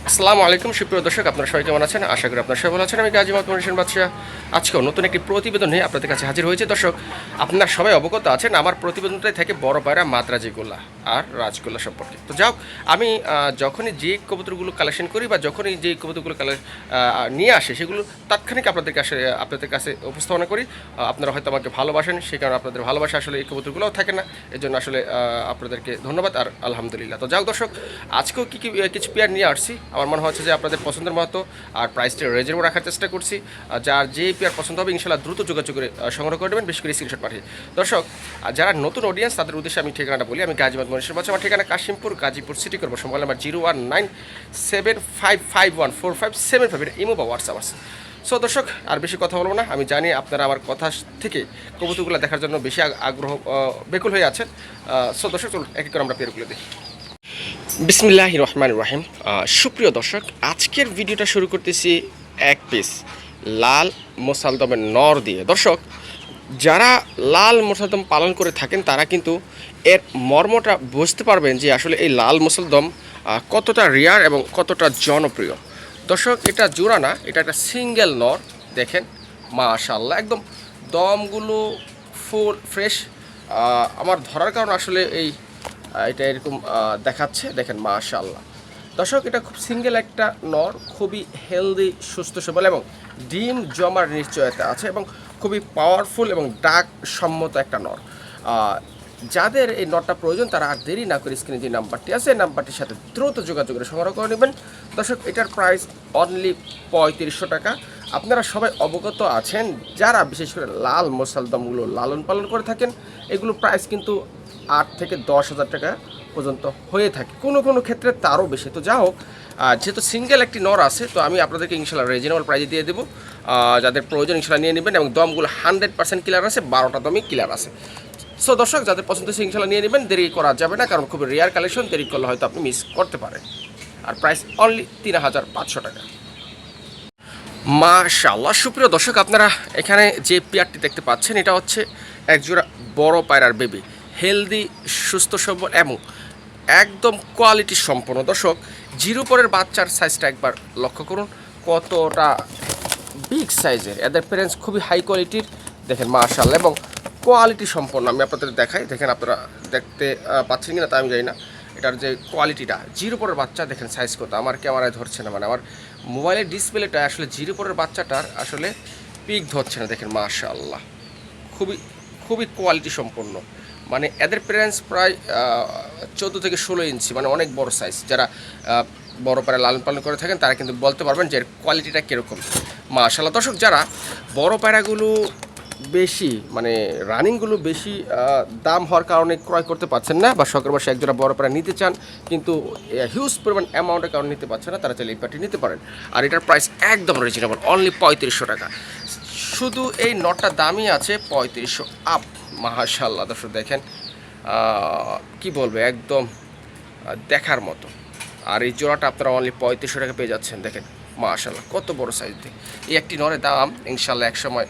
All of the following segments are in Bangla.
আসসালামু আলাইকুম সুপ্রিয় দর্শক, আপনারা সবাই কেমন আছেন? আশা করি আপনারা সবাই ভালো আছেন। আমি গাজী মোহাম্মদ হোসেন বাদশা আজকেও নতুন একটি প্রতিবেদন নিয়ে আপনাদের কাছে হাজির হয়েছে। দর্শক, আপনারা সবাই অবগত আছেন আমার প্রতিবেদনটাই থাকে বড় পায়রা মাদ্রাজিগুলা আর রাজগোল্লা সম্পর্কে। তো যাও, আমি যখনই যে কবুতরগুলো কালেকশন করি বা যখনই যে কবুতরগুলো নিয়ে আসে সেগুলো তাৎক্ষণিক আপনাদের কাছে উপস্থাপনা করি। আপনারা হয়তো আমাকে ভালোবাসেন, সেই কারণে আপনাদের ভালোবাসা আসলে এই কবুতরগুলোও থাকে না। এর জন্য আসলে আপনাদেরকে ধন্যবাদ আর আলহামদুলিল্লাহ। তো যাও দর্শক, আজকেও কিছু পেয়ার নিয়ে আসছি। আমার মনে হচ্ছে যে আপনাদের পছন্দের মতো আর প্রাইসটা রিজনেবল রাখার চেষ্টা করছি। যার যে পেয়ার পছন্দ হবে ইনশাল্লাহ দ্রুত যোগাযোগ করে সংগ্রহ করে নেবেন, বেশি করে স্ক্রিনশট পাঠিয়ে। দর্শক, যারা নতুন অডিয়েন্স তাদের উদ্দেশ্যে আমি ঠিকানাটা বলি। আমি গাজী মোহাম্মদ হোসেন বাদশা, আমার ঠিকানা Kashimpur Gazipur city corporation, mobile number 01975514575 এটা ইমো বা হোয়াটসঅ্যাপ আছে। সো দর্শক, আর বেশি কথা বলবো না। আমি জানি আপনারা আমার কথা থেকে কবুতরগুলো দেখার জন্য বেশি বেকুল হয়ে আছেন। সো দর্শক, চলুন এক এক করে আমরা পেয়ারগুলো দেখি। বিসমিল্লাহির রহমানির রহিম। সুপ্রিয় দর্শক, আজকের ভিডিওটা শুরু করতেছি এক পিস লাল মোসালদমের নর দিয়ে। দর্শক, যারা লাল মোসালদম পালন করে থাকেন তারা কিন্তু এর মর্মটা বুঝতে পারবেন যে আসলে এই লাল মোসালদম কতটা রেয়ার এবং কতটা জনপ্রিয়। দর্শক, এটা জোড়া না, এটা একটা সিঙ্গেল নর। দেখেন মাশাআল্লাহ, একদম দমগুলো ফুল ফ্রেশ। আমার ধরার কারণ আসলে এটা এরকম দেখাচ্ছে, দেখেন মাশাআল্লাহ। দর্শক, এটা খুব সিঙ্গেল একটা নর, খুবই হেলদি সুস্থ সবল এবং ডিম জমার নিশ্চয়তা আছে এবং খুবই পাওয়ারফুল এবং ডাক সম্মত একটা নর। যাদের এই নটটা প্রয়োজন তারা আর দেরি না করে স্ক্রিনে যে নাম্বারটি আছে এই নাম্বারটির সাথে দ্রুত যোগাযোগ করে সংগ্রহ করে নেবেন। দর্শক, এটার প্রাইস অনলি 3500 টাকা। আপনারা সবাই অবগত আছেন, যারা বিশেষ করে লাল মোসালদমগুলো লালন পালন করে থাকেন এগুলো প্রাইস কিন্তু 8 থেকে 10,000 টাকা পর্যন্ত হয়ে থাকে, কোনো কোনো ক্ষেত্রে তারও বেশি। তো যা হোক, যেহেতু সিঙ্গেল একটি নর আছে তো আমি আপনাদেরকে ইনশাল্লাহ রিজনেবল প্রাইজে দিয়ে দেবো। যাদের প্রয়োজন ইনশাল্লাহ নিয়ে নেবেন এবং দমগুলো 100% ক্লিয়ার আছে, 12টা দমই ক্লিয়ার আছে। সো দর্শক, যাদের পছন্দ হচ্ছে ইনশাল্লাহ নিয়ে নেবেন, দেরি করা যাবে না, কারণ খুব রেয়ার কালেকশন, দেরি করলে হয়তো আপনি মিস করতে পারেন। আর প্রাইস অনলি 3500 টাকা। মাশাআল্লাহ, সুপ্রিয় দর্শক, আপনারা এখানে যে পেয়ারটি দেখতে পাচ্ছেন এটা হচ্ছে একজোড়া বড় পায়রার বেবি, হেলদি সুস্থ সবল এবং একদম কোয়ালিটি সম্পন্ন। দর্শক, জিরো পরের বাচ্চার সাইজটা একবার লক্ষ্য করুন, কতটা বিগ সাইজের। এদের প্যারেন্টস খুবই হাই কোয়ালিটির, দেখেন মাশাআল্লাহ, এবং কোয়ালিটি সম্পন্ন। আমি আপনাদের দেখাই, দেখেন আপনারা দেখতে পাচ্ছেন কিনা তা আমি জানি না। এটার যে কোয়ালিটিটা, জিরো পরের বাচ্চা দেখেন সাইজ কত, আমার ক্যামেরায় ধরছে না, মানে আমার মোবাইলের ডিসপ্লেটা আসলে জিরো পরের বাচ্চাটার আসলে পিক ধরছে না। দেখেন মাশাআল্লাহ, খুবই খুবই কোয়ালিটি সম্পন্ন। মানে এদের প্যারেন্টস প্রায় 14 থেকে 16 ইঞ্চি, মানে অনেক বড় সাইজ। যারা বড় পায়রা লালন পালন করে থাকেন তারা কিন্তু বলতে পারবেন যে এর কোয়ালিটিটা কীরকম। মাশাআল্লাহ দর্শক, যারা বড় পায়রাগুলো বেশি মানে রানিংগুলো বেশি দাম হওয়ার কারণে ক্রয় করতে পারছেন না, বা শখের বসে একজোড়া বড় পায়রা নিতে চান কিন্তু হিউজ পরিমাণ অ্যামাউন্টের কারণে নিতে পারছেন না, তারা চাইলে এই পাটি নিতে পারেন। আর এটার প্রাইস একদম রিজনেবল, অনলি 3500 টাকা। শুধু এই নটটার দামই আছে 3500 আপ। মাশাআল্লাহ দর্শক, দেখেন কি বলবো, একদম দেখার মতো। আর এই জোড়াটা আপনারা অনলি 3500 টাকা পেয়ে যাচ্ছেন। দেখেন মাশাআল্লাহ, কত বড় সাইজ দিয়ে। এই একটি নরের দাম ইনশাল্লাহ এক সময়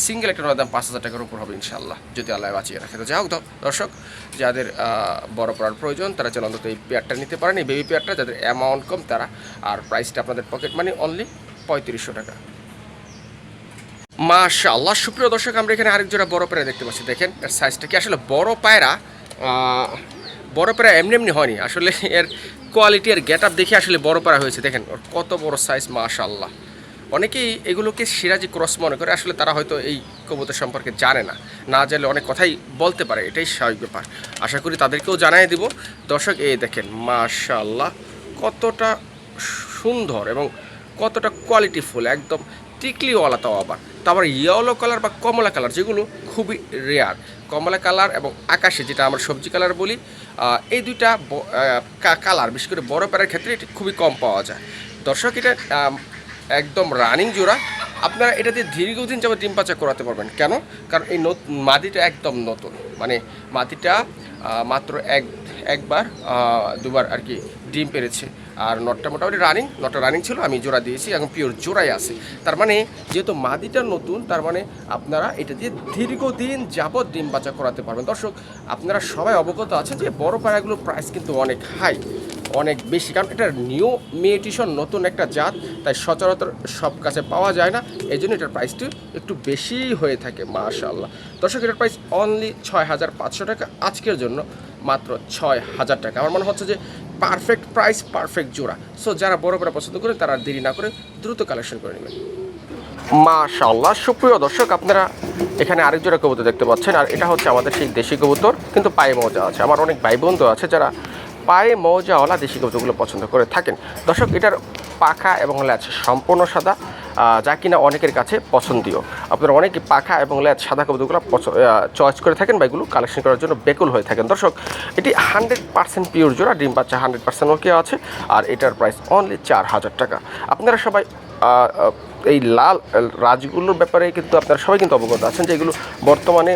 সিঙ্গেল একটা নরের দাম 5000 টাকার উপর হবে ইনশাল্লাহ, যদি আল্লাহ বাঁচিয়ে রাখে। তো যাই হোক দর্শক, যাদের বড় পড়ার প্রয়োজন তারা চলে অন্তত এই পেয়ারটা নিতে পারেন, এই বেবি পেয়ারটা। যাদের অ্যামাউন্ট কম তারা, আর প্রাইসটা আপনাদের পকেট মানি অনলি 3500 টাকা। মাশাআল্লাহ, সুপ্রিয় দর্শক, আমরা এখানে আরেক জোড়া বড় পায়রা দেখতে পাচ্ছি। দেখেন এর সাইজটা কি, আসলে বড় পায়রা এমনি এমনি হয়নি, আসলে এর কোয়ালিটি আর গেট আপ দেখে আসলে বড় পায়রা হয়েছে। দেখেন ওর কত বড় সাইজ, মাশাআল্লাহ। অনেকেই এগুলোকে সিরাজি ক্রস মনে করে, আসলে তারা হয়তো এই কবুতর সম্পর্কে জানে না, না জানলে অনেক কথাই বলতে পারে, এটাই স্বাভাবিক ব্যাপার। আশা করি তাদেরকেও জানাই দিব। দর্শক, এই দেখেন মাশাআল্লাহ, কতটা সুন্দর এবং কতটা কোয়ালিটিফুল, একদম টিকলিওয়ালা। তাও আবার ইয়েলো কালার বা কমলা কালার, যেগুলো খুবই রেয়ার। কমলা কালার এবং আকাশে, যেটা আমরা সবজি কালার বলি, এই দুইটা কালার বিশেষ করে বড় পায়রার ক্ষেত্রে এটি খুবই কম পাওয়া যায়। দর্শক, এটা একদম রানিং জোড়া। আপনারা এটা দিয়ে দীর্ঘদিন যাবে ডিম পাচা করাতে পারবেন। কেন? কারণ এই মাদিটা একদম নতুন, মানে মাদিটা মাত্র একবার দুবার আর কি ডিম পেরেছে। আর নটটা মোটামুটি নটটা রানিং ছিল, আমি জোড়া দিয়েছি, এখন পিওর জোড়াই আছে। তার মানে যেহেতু মাদিটা নতুন, তার মানে আপনারা এটা দিয়ে দীর্ঘদিন যাবৎ ডিম বাচ্চা করাতে পারবেন। দর্শক, আপনারা সবাই অবগত আছেন যে বড় পায়রাগুলোর প্রাইস কিন্তু অনেক হাই। অনেক বেশি, কারণ এটা নিউ মিউটেশন, নতুন একটা জাত, তাই সচরাচর সব কাছে পাওয়া যায় না, এই জন্য এটার প্রাইসটি একটু বেশি হয়ে থাকে। মাশাআল্লাহ দর্শক, এটার প্রাইস অনলি 6,500 টাকা, আজকের জন্য মাত্র 6,000 টাকা। আমার মনে হচ্ছে যে পারফেক্ট প্রাইস, পারফেক্ট জোড়া। সো যারা বড় বড় পছন্দ করেন তারা দেরি না করে দ্রুত কালেকশন করে নেবেন। মাশাআল্লাহ সুপ্রিয় দর্শক, আপনারা এখানে আরেক জোড়া কবুতর দেখতে পাচ্ছেন, আর এটা হচ্ছে আমাদের সেই দেশি কবুতর, কিন্তু পায়ে মৌজা আছে। আমার অনেক ভাই বন্ধু আছে যারা পায়ে মৌজাওয়ালা দেশি কবুতরগুলো পছন্দ করে থাকেন। দর্শক, এটার পাখা এবং ল্যাজ সম্পূর্ণ সাদা, যা কিনা অনেকের কাছে পছন্দীয়। আপনারা অনেকে পাখা এবং ল্যাজ সাদা কবুতরগুলো চয়েস করে থাকেন বা এগুলো কালেকশন করার জন্য বেকুল হয়ে থাকেন। দর্শক, এটি 100% পিওর জোড়া, ডিম বাচ্চা 100% ওকে আছে, আর এটার প্রাইস অনলি 4,000 টাকা। আপনারা সবাই এই লাল রাজগুলোর ব্যাপারে কিন্তু আপনারা সবাই কিন্তু অবগত আছেন যে এগুলো বর্তমানে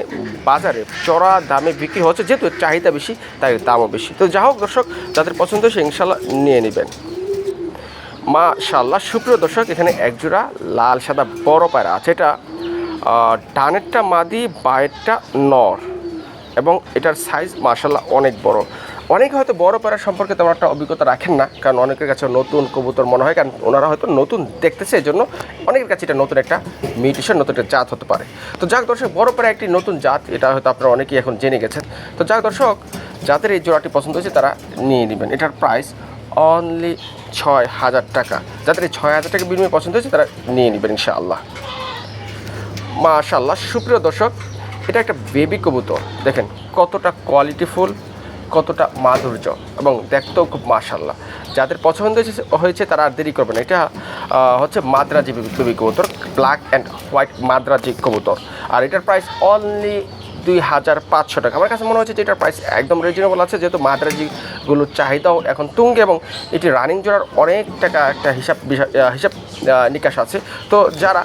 বাজারে চড়া দামে বিক্রি হচ্ছে, যেহেতু চাহিদা বেশি তাই দামও বেশি। তো যা হোক দর্শক, যাদের পছন্দ সে ইনশাল্লাহ নিয়ে নেবেন। মাশাআল্লাহ সুপ্রিয় দর্শক, এখানে একজোড়া লাল সাদা বড় পায়রা আছে। এটা ডানেরটা মাদি, বায়েরটা নর, এবং এটার সাইজ মাশাআল্লাহ অনেক বড়। অনেকে হয়তো বড় পায়রা সম্পর্কে তেমন একটা অভিজ্ঞতা রাখেন না, কারণ অনেকের কাছে নতুন কবুতর মনে হয়, কারণ ওনারা হয়তো নতুন দেখতেছে, এই জন্য অনেকের কাছে এটা নতুন একটা মিউটেশন, নতুন একটা জাত হতে পারে। তো যাক দর্শক, বড় পায়রা একটি নতুন জাত, এটা হয়তো আপনারা অনেকেই এখন জেনে গেছেন। তো যাক দর্শক, যাদের এই জোড়াটি পছন্দ হয়েছে তারা নিয়ে নেবেন। এটার প্রাইস অনলি 6,000 টাকা। যাদের এই 6,000 টাকা বিনিময়ে পছন্দ হয়েছে তারা নিয়ে নেবেন ইনশাআল্লাহ। মাশাআল্লাহ সুপ্রিয় দর্শক, এটা একটা বেবি কবুতর, দেখেন কতটা কোয়ালিটিফুল, কতটা মাধুর্য, এবং দেখতেও খুব মাশাআল্লাহ। যাদের পছন্দ হয়েছে তারা আর দেরি করবেন। এটা হচ্ছে মাদ্রাজি বেবি কবুতর, ব্ল্যাক অ্যান্ড হোয়াইট মাদ্রাজি কবুতর, আর এটার প্রাইস অনলি 2,500 টাকা। আমার কাছে মনে হচ্ছে যে এটার প্রাইস একদম রিজনেবল আছে, যেহেতু মাদ্রাজিগুলোর চাহিদাও এখন তুঙ্গে, এবং এটি রানিং জোড়ার অনেক টাকা একটা হিসাব নিকাশ আছে। তো যারা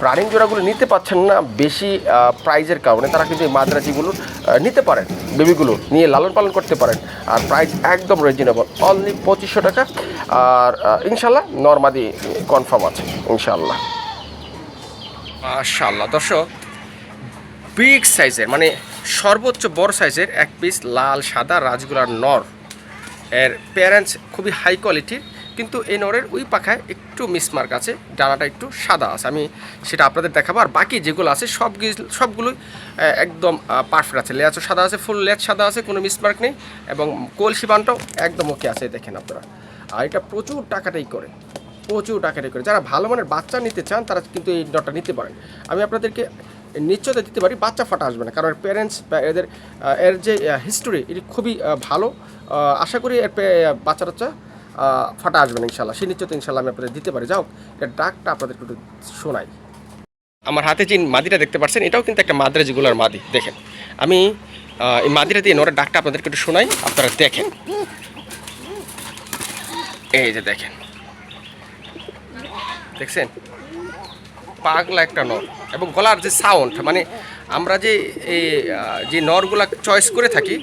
রানিং জোড়াগুলো নিতে পারছেন না বেশি প্রাইজের কারণে, তারা কিন্তু এই মাদ্রাজিগুলো নিতে পারেন, বেবিগুলো নিয়ে লালন পালন করতে পারেন, আর প্রাইস একদম রিজনেবল, অনলি 2,500 টাকা। আর ইনশাল্লাহ নরমাদি কনফার্ম আছে ইনশাল্লাহ। মাশাআল্লাহ দর্শক, বিগ সাইজের মানে সর্বোচ্চ বড় সাইজের এক পিস লাল সাদা রাজগুলার নর, এর প্যারেন্টস খুবই হাই কোয়ালিটির, কিন্তু এই নরের ওই পাখায় একটু মিসমার্ক আছে, ডানাটা একটু সাদা আছে, আমি সেটা আপনাদের দেখাবো। আর বাকি যেগুলো আছে সবগুলোই একদম পারফেক্ট আছে, লেয়াচও সাদা আছে, ফুল লেজ সাদা আছে, কোনো মিসমার্ক নেই, এবং কলসি বানটাও একদম ওকে আছে, দেখেন আপনারা। আর এটা প্রচুর টাকাটাই করে, প্রচুর টাকাটাই করে। যারা ভালো মানের বাচ্চা নিতে চান তারা কিন্তু এই নটটা নিতে পারেন। আমি আপনাদেরকে নিশ্চয়তা দিতে পারি বাচ্চা ফাটা আসবে না, কারণ প্যারেন্টস বা এর যে হিস্টোরি এটি খুবই ভালো। আশা করি এর বাচ্চা ফাটা আসবে না ইনশাল্লাহ, সেই নিশ্চয়তা ইনশাল্লাহ আমি আপনাদের দিতে পারি। যাও, এর ডাকটা আপনাদেরকে একটু শোনাই। আমার হাতে যে মাদিটা দেখতে পাচ্ছেন, এটাও কিন্তু একটা মাদ্রাজিগুলার মাদি। দেখেন, আমি এই মাদিটা দিয়ে নরের ডাকটা আপনাদেরকে একটু শোনাই, আপনারা দেখেন। এই যে দেখেন, দেখছেন পাগলা একটা নর, এবং গলার যে সাউন্ড, মানে আমরা যে নরগুলা চয়েস করে থাকি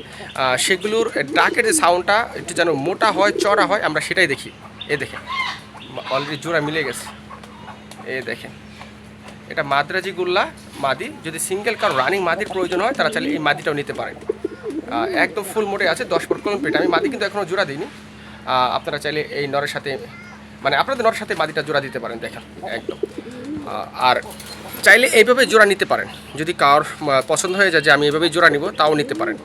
সেগুলোর ডাকের যে সাউন্ডটা একটু যেন মোটা হয়, চড়া হয়, আমরা সেটাই দেখি। এই দেখেন অলরেডি জোড়া মিলে গেছে, এই দেখেন এটা মাদ্রাজিগুল্লা মাদি। যদি সিঙ্গেল কারো রানিং মাদির প্রয়োজন হয় তারা চাইলে এই মাদিটাও নিতে পারেন, একদম ফুল মোটে আছে, 10 পর কমপ্লিট। আমি মাদি কিন্তু এখনও জোড়া দিইনি, আপনারা চাইলে এই নরের সাথে, মানে আপনাদের নরের সাথে মাদিটা জোড়া দিতে পারেন, দেখেন একদম। আর চাইলে এইভাবে জোড়া নিতে পারেন, যদি কার পছন্দ হয়ে যায় যে আমি এইভাবেই জোড়া নিব, তাও নিতে পারেন।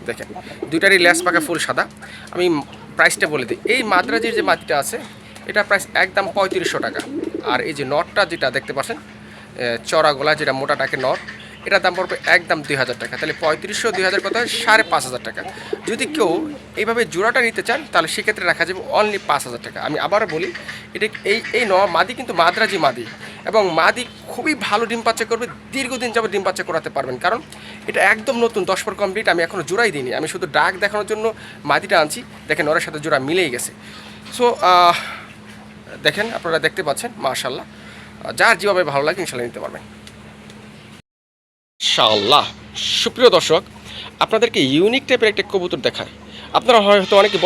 দেখেন দুইটারই ল্যাস পাকা ফুল সাদা। আমি প্রাইসটা বলে দিই, এই মাদ্রাজির যে মাটিটা আছে এটা প্রাইস একদম 3500 টাকা। আর এই যে নটটা যেটা দেখতে পাচ্ছেন চড়া গলা, যেটা মোটা টাকে নট, এটার দাম পড়বে একদম 2,000 টাকা। তাহলে 3500 2,000 কত হয়, 5,500 টাকা। যদি কেউ এইভাবে জোড়াটা নিতে চান তাহলে সেক্ষেত্রে রাখা যাবে অনলি 5,000 টাকা। আমি আবারও বলি, এটা এই মাদি কিন্তু মাদ্রাজি মাদি, এবং মাদি খুবই ভালো ডিম বাচ্চা করবে, দীর্ঘদিন যাবে ডিম বাচ্চা করাতে পারবেন, কারণ এটা একদম নতুন, 10 পর কমপ্লিট। আমি এখনও জোড়াই দিইনি, আমি শুধু ডাক দেখানোর জন্য মাদিটা আনছি। দেখেন নরের সাথে জোড়া মিলেই গেছে। সো দেখেন আপনারা দেখতে পাচ্ছেন, মাশাআল্লাহ, যার যেভাবে ভালো লাগে ইনশাআল্লাহ নিতে পারবেন ইনশাআল্লাহ। সুপ্রিয় দর্শক, আপনাদেরকে ইউনিক টাইপের একটা কবুতর দেখায়। আপনারা হয়তো অনেকে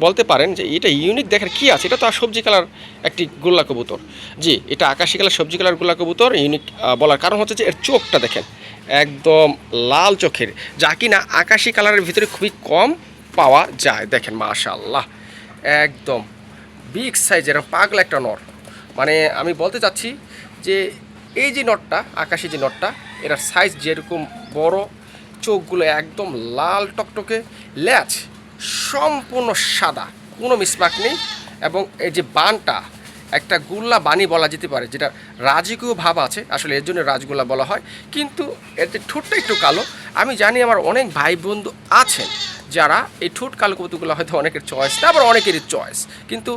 বলতে পারেন যে এটা ইউনিক দেখার কী আছে, এটা তো আর সবজি কালার একটি গোল্লা কবুতর। জি, এটা আকাশি কালার সবজি কালার গোল্লা কবুতর। ইউনিক বলার কারণ হচ্ছে যে এর চোখটা দেখেন, একদম লাল চোখের, যা কিনা আকাশি কালারের ভিতরে খুবই কম পাওয়া যায়। দেখেন মাশাআল্লাহ, একদম বিগ সাইজের পাগলা একটা নর। মানে আমি বলতে চাচ্ছি যে এই যে নটটা, আকাশি যে নটটা, এটার সাইজ যেরকম বড়, চোখগুলো একদম লাল টকটকে, ল্যাচ সম্পূর্ণ সাদা, কোনো মিসমার্ক নেই। এবং এই যে বানটা একটা গুল্লা বানি বলা যেতে পারে, যেটা রাজকীয় ভাব আছে, আসলে এর জন্য রাজগোল্লা বলা হয়। কিন্তু এর যে ঠোঁটটা একটু কালো, আমি জানি আমার অনেক ভাই বন্ধু আছেন যারা এই ঠোঁট কালো কবুতরগুলো হয়তো অনেকের চয়েস না, আবার অনেকেরই চয়েস। কিন্তু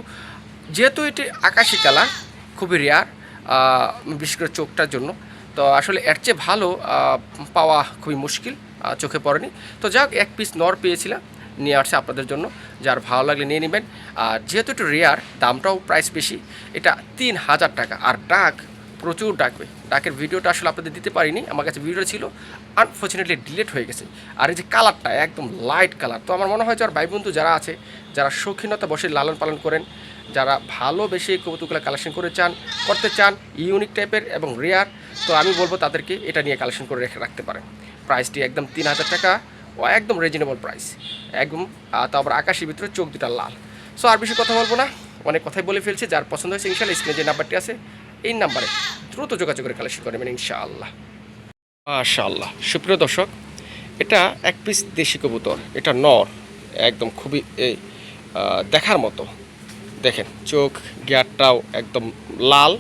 যেহেতু এটি আকাশি কালার, খুবই রেয়ার, বিশেষ করে চোখটার জন্য, তো আসলে এর চেয়ে ভালো পাওয়া খুবই মুশকিল, চোখে পড়েনি। তো যাক, এক পিস নর পেয়েছিলাম, নিয়ে আসছে আপনাদের জন্য, যার ভালো লাগলে নিয়ে নেবেন। আর যেহেতু একটু রেয়ার, দামটাও প্রাইস বেশি, এটা 3000 টাকা। আর ডাক প্রচুর ডাকবে, ডাকের ভিডিওটা আসলে আপনাদের দিতে পারিনি, আমার কাছে ভিডিও ছিল, আনফর্চুনেটলি ডিলিট হয়ে গেছে। আর এই যে কালারটা একদম লাইট কালার, তো আমার মনে হয় যে আর ভাই বন্ধু যারা আছে, যারা শৌখিনতা বসে লালন পালন করেন, যারা ভালোবেসে কবুতরগুলো কালেকশন করতে চান ইউনিক টাইপের এবং রেয়ার, তো আমি বলবো তাদেরকে এটা নিয়ে কালেকশন করে রাখতে পারেন। প্রাইসটি একদম 3000 টাকা, ও একদম রিজনেবল প্রাইস একদম। তারপর আকাশের ভিতরে চোখ দুটা লাল। সো আর বেশি কথা বলবো না, অনেক কথাই বলে ফেলছি। যার পছন্দ হয়েছে ইনশাআল্লাহ স্ক্রিনে যে নাম্বারটি আছে, এই নাম্বারে দ্রুত যোগাযোগ করে কালেকশন করবেন ইনশাআল্লাহ। মাশাআল্লাহ, সুপ্রিয় দর্শক, এটা এক পিস দেশি কবুতর, এটা নর, একদম খুবই দেখার মতো। দেখেন চোখ গিয়ারটাও একদম লাল।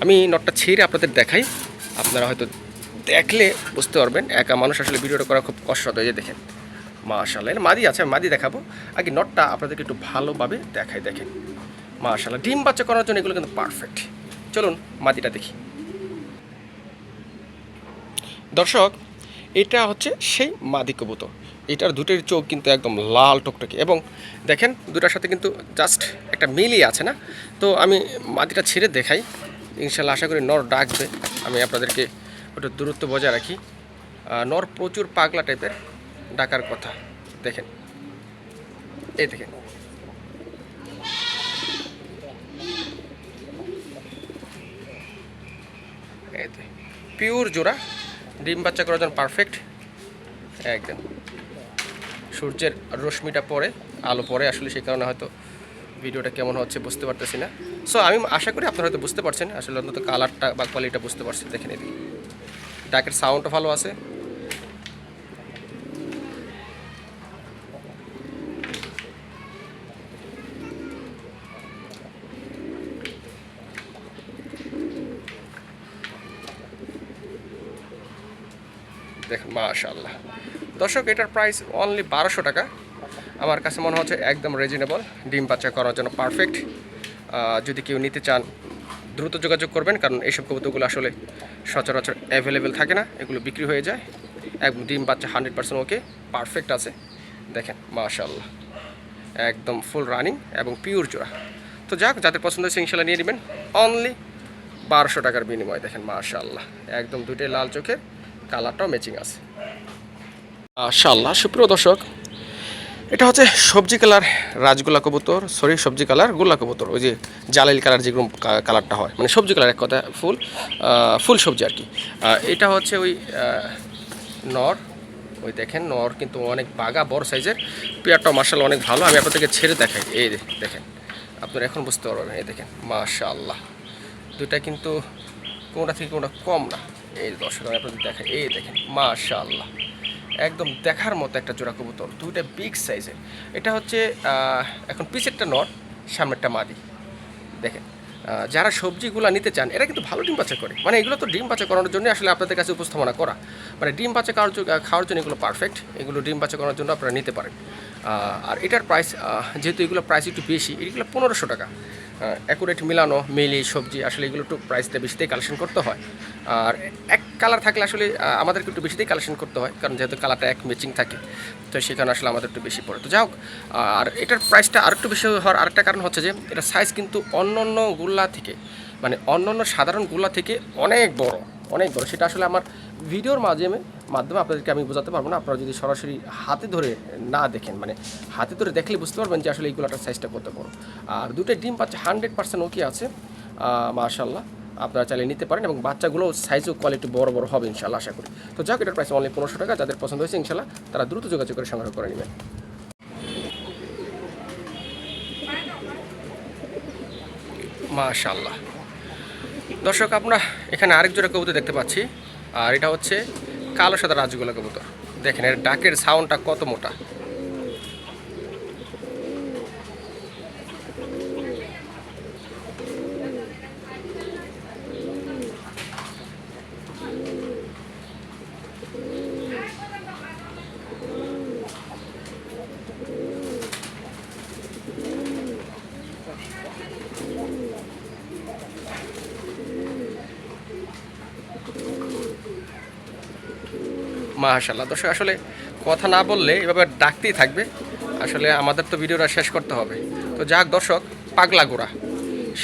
আমি নটটা ছেড়ে আপনাদের দেখাই, আপনারা হয়তো দেখলে বুঝতে পারবেন। একা মানুষ আসলে ভিডিওটা করা খুব কষ্ট হয়ে যায়। দেখেন মাশাআল্লাহ, এর মাদি আছে, আমি মাদি দেখাবো। আগে নটটা আপনাদেরকে একটু ভালোভাবে দেখাই। দেখেন মাশাআল্লাহ, ডিম বাচ্চা করার জন্য এগুলো কিন্তু পারফেক্ট। চলুন মাদিটা দেখি। দর্শক, এটা হচ্ছে সেই মাদি কবুতর। এটার দুটোর চোখ কিন্তু একদম লাল টকটকে, এবং দেখেন দুটার সাথে কিন্তু জাস্ট একটা মিলই আছে না। তো আমি মাদিটা ছেড়ে দেখাই, ইনশাল্লাহ আশা করি নর ডাকবে। আমি আপনাদেরকে একটু দূরত্ব বজায় রাখি। নর প্রচুর পাগলা টাইপের, ডাকার কথা। দেখেন, এই দেখেন, এই পিওর জোড়া, ডিম বাচ্চা করার জন্য পারফেক্ট একদম। সূর্যের রশ্মিটা পড়ে, আলো পড়ে আসলে, সেই কারণে হয়তো ভিডিওটা কেমন হচ্ছে বুঝতে পারতেছি না। সো আমি আশা করি আপনারা হয়তো বুঝতে পারছেন, আসলে অন্তত কালারটা বা কোয়ালিটিটা বুঝতে পারছেন। দেখেন এদিকে ডাকের সাউন্ডও ভালো আছে। দেখেন মাশাআল্লাহ। দর্শক, এটার প্রাইস অনলি 1200 টাকা। আমার কাছে মনে হচ্ছে একদম রিজনেবল, ডিম বাচ্চা করার জন্য পারফেক্ট। যদি কেউ নিতে চান দ্রুত যোগাযোগ করবেন, কারণ এইসব কবুতরগুলো আসলে সচরাচর অ্যাভেলেবেল থাকে না, এগুলো বিক্রি হয়ে যায়। একদম ডিম বাচ্চা 100% ওকে, পারফেক্ট আছে। দেখেন মাশাআল্লাহ, একদম ফুল রানিং এবং পিওর জোড়া। তো যাক, যাদের পছন্দ হয়েছে ইনশাল্লাহ নিয়ে নেবেন, অনলি 1200 টাকার বিনিময়। দেখেন মাশাআল্লাহ, একদম দুটোই লাল চোখের, কালারটাও ম্যাচিং আছে মাশাআল্লাহ। সুপ্রিয় দর্শক, এটা হচ্ছে সবজি কালার রাজগোল্লা কবুতর, সরি সবজি কালার গোল্লা কবুতর। ওই যে জালাইল কালার যেরকম কালারটা হয়, মানে সবজি কালার, এক কথা ফুল সবজি আর কি। এটা হচ্ছে ওই নর, ওই দেখেন নর কিন্তু অনেক বাগা, বড় সাইজের, পেয়ারটাও মাশাআল্লাহ অনেক ভালো। আমি আপনাদেরকে ছেড়ে দেখাই, এই দেখেন, আপনারা এখন বুঝতে পারবেন। এই দেখেন মাশাআল্লাহ, দুইটা কিন্তু কোনটা থেকে কোনটা কম না। এই দর্শক আমি আপনাদের দেখাই, এই দেখেন মাশাআল্লাহ, একদম দেখার মতো একটা জোড়া কবুতর, দুইটা বিগ সাইজের। এটা হচ্ছে এখন পিছেরটা নর, সামনেরটা মাদি। দেখেন যারা সবজিগুলো নিতে চান, এরা কিন্তু ভালো ডিম বাচ্চা করে, মানে এগুলো তো ডিম বাচ্চা করানোর জন্য আসলে আপনাদের কাছে উপস্থাপনা করা, মানে ডিম বাচ্চা খাওয়ার জন্য এগুলো পারফেক্ট। এগুলো ডিম বাচ্চা করানোর জন্য আপনারা নিতে পারেন। আর এটার প্রাইস, যেহেতু এগুলো প্রাইস একটু বেশি, এগুলো 1500 টাকা। অ্যাকুরেট মিলানো মেলি সবজি, আসলে এগুলো একটু প্রাইসটা বেশিতেই কালেকশন করতে হয়। আর এক কালার থাকলে আসলে আমাদেরকে একটু বেশিতেই কালেকশন করতে হয়, কারণ যেহেতু কালারটা এক ম্যাচিং থাকে, তো সেখানে আসলে আমাদের একটু বেশি পড়ে। তো যাই হোক, আর এটার প্রাইসটা আরেকটু বেশি হওয়ার আরেকটা কারণ হচ্ছে যে এটা সাইজ কিন্তু অন্য গুল্লা থেকে, মানে অন্য সাধারণ গুল্লা থেকে অনেক বড়, অনেক বড়। সেটা আসলে আমার ভিডিওর মাধ্যমে আপনাদেরকে আমি বোঝাতে পারবো না। আপনারা যদি সরাসরি হাতে ধরে না দেখেন, মানে হাতে ধরে দেখলে বুঝতে পারবেন যে আসলে এইগুলোটার সাইজটা কত বড়। আর দুটো ডিম বাচ্চা 100% ওকে আছে মাশাআল্লাহ, আপনারা চাইলে নিতে পারেন। এবং বাচ্চাগুলো সাইজও কোয়ালিটি বড় বড় হবে ইনশাআল্লাহ আশা করি। তো যাক, এটার প্রাইস অনলি 1500 টাকা। যাদের পছন্দ হয়েছে ইনশাআল্লাহ তারা দ্রুত যোগাযোগ করে সংগ্রহ করে নেবেন। মাশাআল্লাহ। দর্শক আমরা এখানে আরেক জোড়া কবুতর দেখতে পাচ্ছি, আর এটা হচ্ছে কালো সাদা রাজগোলা কবুতর। দেখেন এর ডাকের সাউন্ডটা কত মোটা। মাশাআল্লাহ। দর্শক আসলে কথা না বললে এভাবে ডাকতেই থাকবে, আসলে আমাদের তো ভিডিওটা শেষ করতে হবে। তো যাক দর্শক, পাগলা গোড়া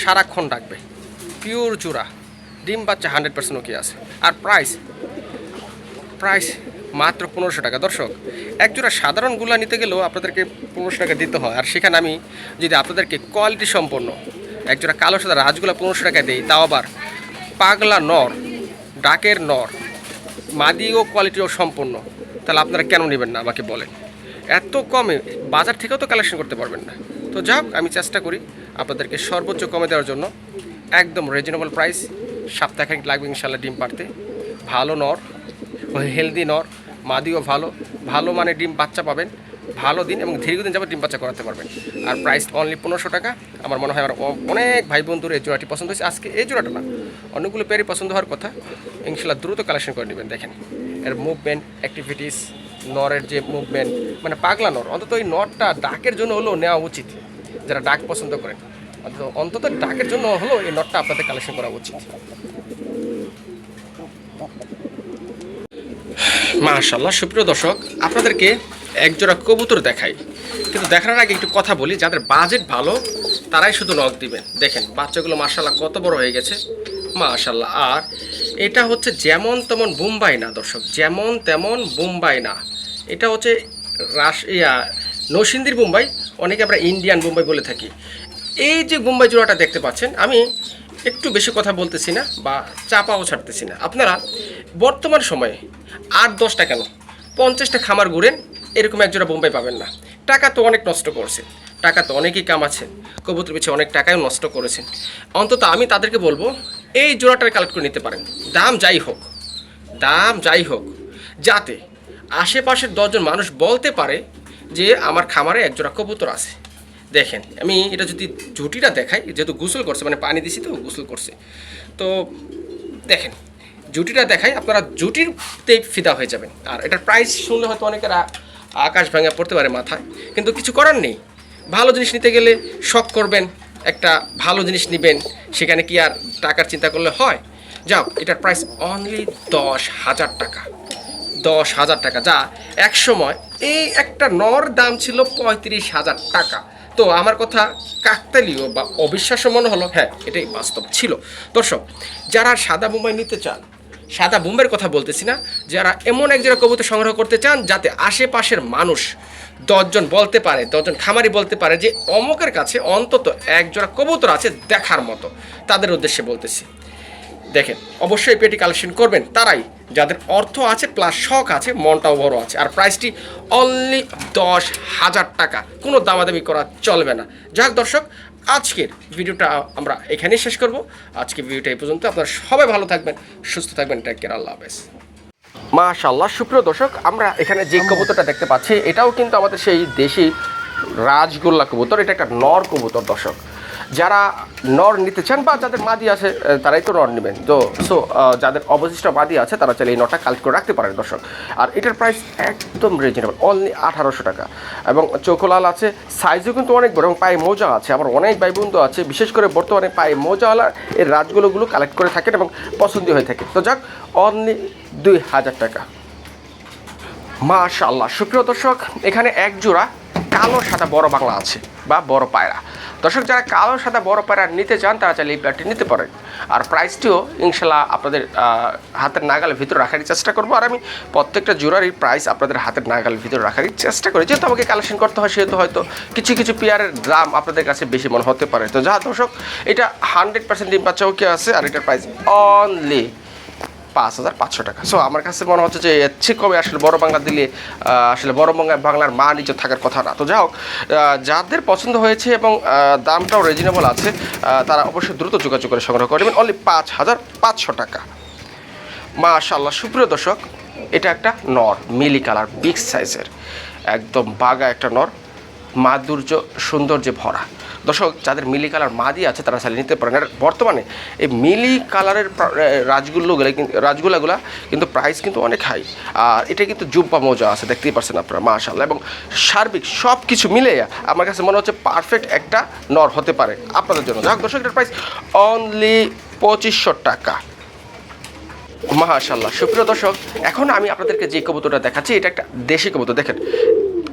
সারাক্ষণ ডাকবে, পিওর চূড়া, ডিম বাচ্চা 100% ওকে আছে। আর প্রাইস মাত্র 1500 টাকা। দর্শক এক জোড়া সাধারণ গুলা নিতে গেলেও আপনাদেরকে 1500 টাকা দিতে হয়, আর সেখানে আমি যদি আপনাদেরকে কোয়ালিটি সম্পন্ন এক জোড়া কালো সাদা রাজগুলা 1500 টাকা দিই, তাও আবার পাগলা নর, ডাকের নর, মাদিও কোয়ালিটিও সম্পন্ন, তাহলে আপনারা কেন নেবেন না আমাকে বলেন? এত কমে বাজার থেকেও তো কালেকশন করতে পারবেন না। তো যাক, আমি চেষ্টা করি আপনাদেরকে সর্বোচ্চ কমে দেওয়ার জন্য, একদম রিজনেবল প্রাইস। সপ্তাহে লাগবে ইনশাল্লাহ ডিম পাড়তে। ভালো নর, হেলদি নর, মাদিও ভালো, ভালো মানে ডিম বাচ্চা পাবেন, ভালো দিন এবং দীর্ঘদিন যাবে ডিম বাচ্চা করাতে পারবেন। আর প্রাইস অনলি 1500 টাকা। আমার মনে হয় আমার অনেক ভাই বন্ধুর এই জোড়াটি পছন্দ হয়েছে। আজকে এই জোড়াটা না, অনেকগুলো পেয়ারই পছন্দ হওয়ার কথা। ইনশাল্লাহ দ্রুত কালেকশন করে নেবেন। দেখেন এর মুভমেন্ট, অ্যাক্টিভিটিস, নরের যে মুভমেন্ট, মানে পাগলা নর। অন্তত এই নরটা ডাকের জন্য হলেও নেওয়া উচিত, যারা ডাক পছন্দ করেন। অন্তত ডাকের জন্য হলেও এই নরটা আপনাদের কালেকশন করা উচিত। মাশাআল্লাহ। সুপ্রিয় দর্শক, আপনাদেরকে একজোড়া কবুতর দেখাই, কিন্তু দেখার আগে একটু কথা বলি। যাদের বাজেট ভালো তারাই শুধু নক দিবেন। দেখেন বাচ্চাগুলো মাশাআল্লাহ কত বড় হয়ে গেছে, মাশাআল্লাহ। আর এটা হচ্ছে যেমন তেমন বোম্বাই না দর্শক, যেমন তেমন বোম্বাই না। এটা হচ্ছে নৌসিন্দির বোম্বাই, অনেকে আমরা ইন্ডিয়ান বোম্বাই বলে থাকি। এই যে বোম্বাই জোড়াটা দেখতে পাচ্ছেন, আমি একটু বেশি কথা বলতেছি না বা চাপাও ছাড়তেছি না। আপনারা বর্তমান সময়ে 8-10টা কেন 50টা খামার ঘুরেন, এরকম একজোড়া বোম্বাই পাবেন না। টাকা তো অনেক নষ্ট করছেন, টাকা তো অনেকেই কামাচ্ছেন, কবুতর পিছিয়ে অনেক টাকাও নষ্ট করেছেন। অন্তত আমি তাদেরকে বলবো এই জোড়াটার কালেক্ট করে নিতে পারেন, দাম যাই হোক, যাতে আশেপাশের 10 জন মানুষ বলতে পারে যে আমার খামারে একজোড়া কবুতর আছে। দেখেন আমি এটা যদি জুটিটা দেখাই, যেহেতু গোসল করছে, মানে পানি দিছি তো গোসল করছে, তো দেখেন জুটিটা দেখাই, আপনারা জুটিরতে ফিদা হয়ে যাবেন। আর এটার প্রাইস শুনলে হয়তো অনেকের আকাশ ভাঙা পড়তে পারে মাথায়, কিন্তু কিছু করার নেই। ভালো জিনিস নিতে গেলে শখ করবেন, একটা ভালো জিনিস নেবেন, সেখানে কি আর টাকার চিন্তা করলে হয়? যাও, এটার প্রাইস অনলি 10,000 টাকা। 10,000 টাকা, যা এক সময় এই একটা নর দাম ছিল 35,000 টাকা। তো আমার কথা কাকতালীয় বা অবিশ্বাস্য মনে হলো, হ্যাঁ এটাই বাস্তব ছিল। দর্শক যারা সাদা বোম্বাই নিতে চান, সাদা বোম্বাইয়ের কথা বলতেছি না, যারা এমন এক জোড়া কবুতর সংগ্রহ করতে চান যাতে আশেপাশের মানুষ 10 জন বলতে পারে, 10 জন খামারি বলতে পারে যে অমুকের কাছে অন্তত এক জোড়া কবুতর আছে দেখার মতো, তাদের উদ্দেশ্যে বলতেছি। দেখেন অবশ্যই পেটি কালেকশন করবেন তারাই যাদের অর্থ আছে প্লাস শখ আছে, মনটাও বড় আছে। আর প্রাইসটি অনলি 10,000 টাকা, কোনো দামাদামি করা চলবে না। যাক দর্শক, আজকের ভিডিওটা আমরা এখানেই শেষ করব। আজকের ভিডিওটা এই পর্যন্ত। আপনারা সবাই ভালো থাকবেন, সুস্থ থাকবেন। টেক কেয়ার, আল্লাহ হাফেজ। মাশাআল্লাহ। সুপ্রিয় দর্শক, আমরা এখানে যে কবুতরটা দেখতে পাচ্ছি, এটাও কিন্তু আমাদের সেই দেশি রাজগোল্লা কবুতর। এটা একটা নর কবুতর। দর্শক যারা নর নিতে চান বা যাদের মাদি আছে তারাই তো নর নেবেন। তো যাদের অবশিষ্ট মাদি আছে তারা চাইলে এই নরটা কালেক্ট করে রাখতে পারেন দর্শক। আর এটার প্রাইস একদম রিজনেবল, অনলি 1800 টাকা। এবং চোখলাল আছে, সাইজও কিন্তু অনেক বড়, এবং পায়ে মোজা আছে। আমার অনেক ভাই বন্ধু আছে বিশেষ করে বর্তমানে পায়ে মোজাওয়ালা এই রাজগুলোগুলো কালেক্ট করে থাকেন এবং পছন্দ হয়ে থাকে। তো যাক, অনলি 2000 টাকা। মাশাআল্লাহ। সুপ্রিয় দর্শক, এখানে এক জোড়া কালো সাদা বড় বাংলা আছে বা বড় পায়রা। দর্শক যারা কালো সাদা বড় পায়রা নিতে চান তারা চাইলে এই প্লেটটি নিতে পারেন। আর প্রাইসটিও ইনশাল্লাহ আপনাদের হাতের নাগালের ভিতরে রাখারই চেষ্টা করবো। আর আমি প্রত্যেকটা জোড়ারই প্রাইস আপনাদের হাতের নাগালের ভিতরে রাখারই চেষ্টা করি। যেহেতু আমাকে কালেকশন করতে হয়, সেহেতু হয়তো কিছু পেয়ারের দাম আপনাদের কাছে বেশি মনে হতে পারে। তো যা দর্শক, এটা 100% ডিম বাচ্চা ওকে আছে। আর এটার প্রাইস অনলি 5,500 টাকা। সো আমার কাছে মনে হচ্ছে যে এর চেয়ে কমে আসলে বড় বাংলা দিলে আসলে বড় বাংলার মান ইজ্জত থাকার কথা না। তো যাই হোক, যাদের পছন্দ হয়েছে এবং দামটাও রিজনেবল আছে, তারা অবশ্যই দ্রুত যোগাযোগ করে সংগ্রহ করে নেবেন। অনলি 5,500 টাকা। মাশাআল্লাহ সুপ্রিয় দর্শক, এটা একটা নর মিলি কালার বিগ সাইজের, একদম বাগা একটা নর, মাধুর্য সৌন্দর্যে ভরা। দর্শক, যাদের মিলি কালার মাদি আছে তারা চালিয়ে নিতে পারেন। আর বর্তমানে এই মিলি কালারের রাজগুলাগুলা কিন্তু প্রাইস কিন্তু অনেক হাই। আর এটা কিন্তু জুব্বা মোজা আছে, দেখতেই পাচ্ছেন আপনারা, মাশাআল্লাহ। এবং সার্বিক সব কিছু মিলে আমার কাছে মনে হচ্ছে পারফেক্ট একটা নর হতে পারে আপনাদের জন্য। যাই হোক দর্শক, এটার প্রাইস অনলি 2,500 টাকা। মাশাআল্লাহ সুপ্রিয় দর্শক, এখন আমি আপনাদেরকে যে কবুতরটা দেখাচ্ছি এটা একটা দেশি কবুতর, দেখেন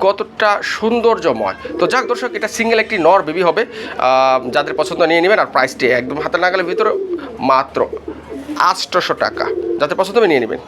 কতটা সৌন্দর্যময়। তো যাক দর্শক, এটা সিঙ্গেল একটি নর বেবি হবে, যাদের পছন্দ নিয়ে নেবেন। আর প্রাইসটি একদম হাতের নাগালের ভিতরে, মাত্র 800 টাকা। যাদের পছন্দ হবে নিয়ে নেবেন।